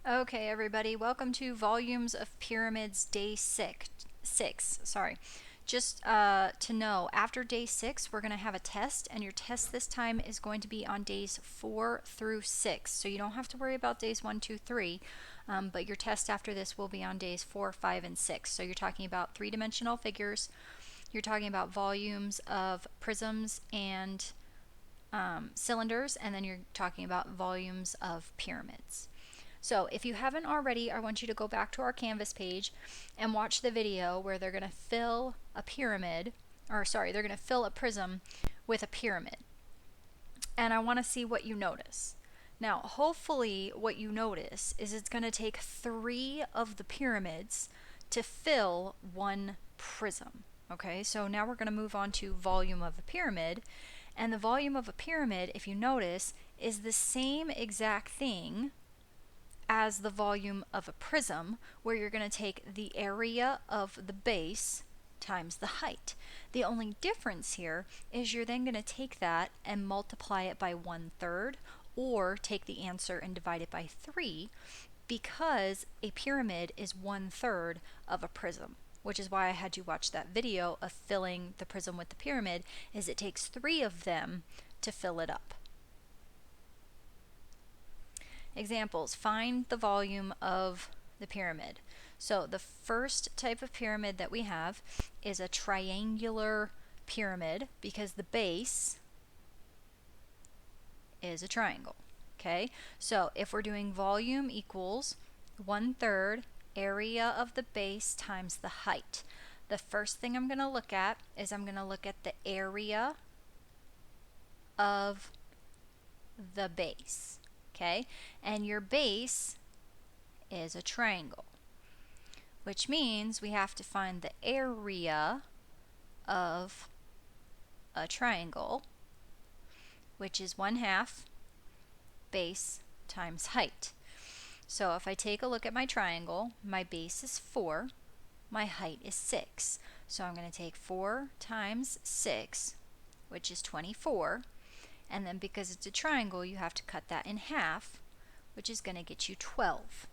Okay, everybody, welcome to Volumes of Pyramids Day 6. Sorry. Just to know, after day 6, we're going to have a test, and your test this time is going to be on days 4 through 6. So you don't have to worry about days 1, 2, 3, but your test after this will be on days 4, 5, and 6. So you're talking about three-dimensional figures, you're talking about volumes of prisms and cylinders, and then you're talking about volumes of pyramids. So if you haven't already, I want you to go back to our Canvas page and watch the video where they're going to fill a pyramid, or sorry, they're going to fill a prism with a pyramid. And I want to see what you notice. Now, hopefully what you notice is it's going to take 3 of the pyramids to fill one prism. Okay, so now we're going to move on to volume of a pyramid. And the volume of a pyramid, if you notice, is the same exact thing as the volume of a prism, where you're going to take the area of the base times the height. The only difference here is you're then going to take that and multiply it by 1/3, or take the answer and divide it by 3, because a pyramid is 1/3 of a prism, which is why I had you watch that video of filling the prism with the pyramid, is it takes 3 of them to fill it up. Examples: find the volume of the pyramid. So the first type of pyramid that we have is a triangular pyramid, because the base is a triangle. Okay, so if we're doing volume equals 1/3 area of the base times the height, the first thing I'm going to look at is I'm going to look at the area of the base. Okay, and your base is a triangle, which means we have to find the area of a triangle, which is 1/2 base times height. So if I take a look at my triangle, my base is 4, my height is 6. So I'm going to take 4 times 6, which is 24. And then because it's a triangle, you have to cut that in half, which is going to get you 12.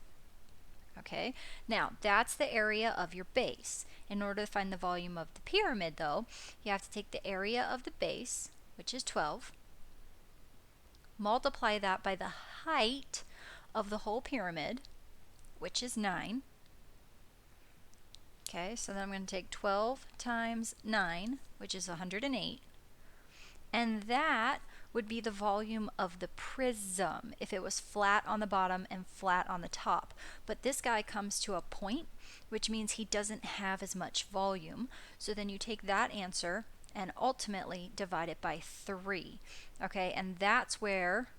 Okay, now that's the area of your base. In order to find the volume of the pyramid, though, you have to take the area of the base, which is 12, multiply that by the height of the whole pyramid, which is 9. Okay, so then I'm going to take 12 times 9, which is 108. And that would be the volume of the prism if it was flat on the bottom and flat on the top. But this guy comes to a point, which means he doesn't have as much volume. So then you take that answer and ultimately divide it by 3. Okay, and that's where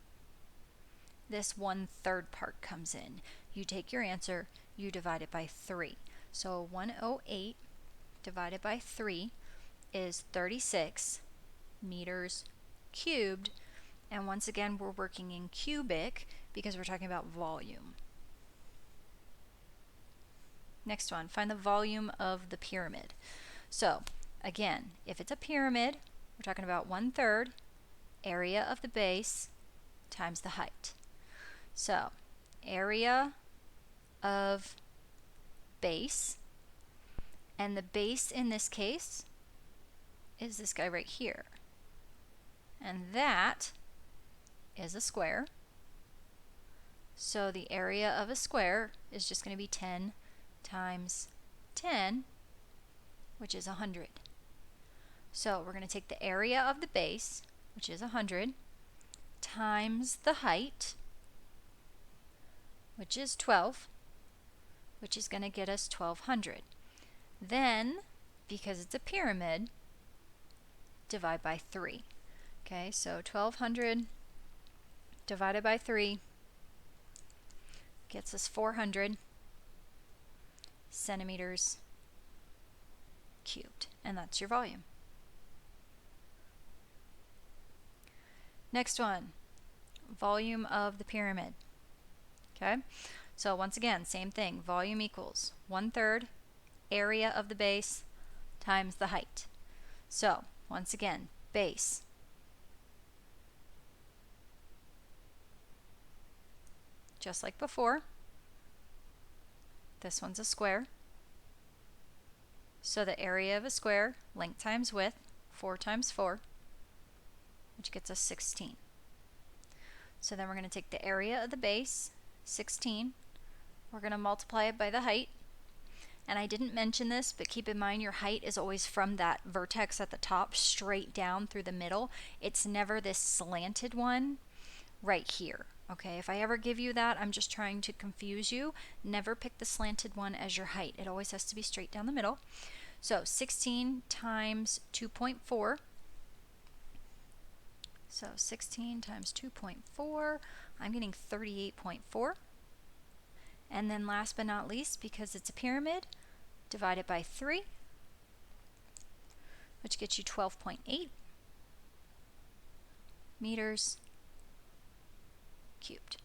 this 1/3 part comes in. You take your answer, you divide it by 3. So 108 divided by 3 is 36 meters cubed, and once again we're working in cubic because we're talking about volume. Next one, find the volume of the pyramid. So again, if it's a pyramid, we're talking about 1/3 area of the base times the height. So area of base, and the base in this case is this guy right here, and that is a square. So the area of a square is just going to be 10 times 10, which is 100. So we're going to take the area of the base, which is 100, times the height, which is 12, which is going to get us 1200. Then, because it's a pyramid, divide by 3. Okay, so 1200 divided by 3 gets us 400 centimeters cubed, and that's your volume. Next one, volume of the pyramid. Okay, so once again, same thing, volume equals 1/3 area of the base times the height. So once again, base, just like before, This one's a square. So the area of a square, length times width, 4 times 4, which gets us 16. So then we're going to take the area of the base, 16. We're going to multiply it by the height. And I didn't mention this, but keep in mind your height is always from that vertex at the top straight down through the middle. It's never this slanted one right here. Okay, if I ever give you that, I'm just trying to confuse you. Never pick the slanted one as your height. It always has to be straight down the middle. So 16 times 2.4. So 16 times 2.4, I'm getting 38.4. And then last but not least, because it's a pyramid, divide it by 3, which gets you 12.8 meters cubed.